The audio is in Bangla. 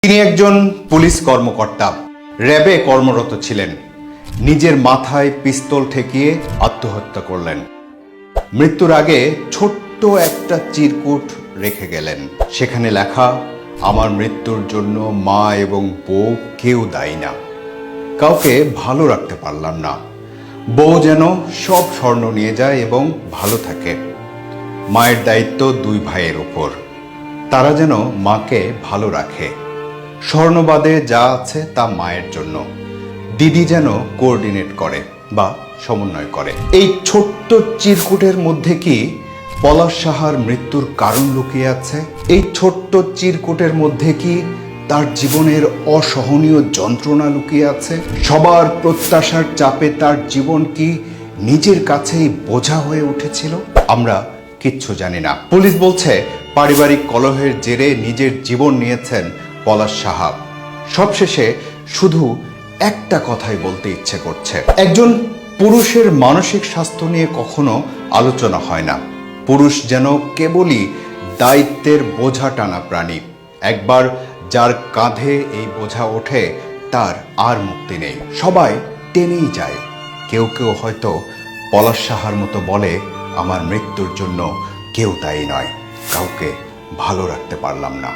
তিনি একজন পুলিশ কর্মকর্তা, র্যাবে কর্মরত ছিলেন। নিজের মাথায় পিস্তল ঠেকিয়ে আত্মহত্যা করলেন। মৃত্যুর আগে ছোট্ট একটা চিরকুট রেখে গেলেন। সেখানে লেখা, আমার মৃত্যুর জন্য মা এবং বউ কেউ দায়ী না। কাউকে ভালো রাখতে পারলাম না। বউ যেন সব স্বর্ণ নিয়ে যায় এবং ভালো থাকে। মায়ের দায়িত্ব দুই ভাইয়ের উপর, তারা যেন মাকে ভালো রাখে। স্বর্ণবাদে যা আছে তা মায়ের জন্য। দিদি যেন কোঅর্ডিনেট করে বা সমন্বয় করে। এই ছোট্ট চিরকুটের মধ্যে কি পলাশ সাহার মৃত্যুর কারণ লুকিয়ে আছে? এই ছোট্ট চিরকুটের মধ্যে কি তার জীবনের অসহনীয় যন্ত্রণা লুকিয়ে আছে? সবার প্রত্যাশার চাপে তার জীবন কি নিজের কাছেই বোঝা হয়ে উঠেছিল? আমরা কিচ্ছু জানি না। পুলিশ বলছে পারিবারিক কলহের জেরে নিজের জীবন নিয়েছেন পলাশ সাহা। সবশেষে শুধু একটা কথাই বলতে ইচ্ছে করছে, একজন পুরুষের মানসিক স্বাস্থ্য নিয়ে কখনো আলোচনা হয় না। পুরুষ যেন কেবলই দায়িত্বের বোঝা টানা প্রাণী। একবার যার কাঁধে এই বোঝা ওঠে তার আর মুক্তি নেই। সবাই টেনেই যায়। কেউ কেউ হয়তো পলাশ সাহার মতো বলে, আমার মৃত্যুর জন্য কেউ দায়ী নয়, কাউকে ভালো রাখতে পারলাম না।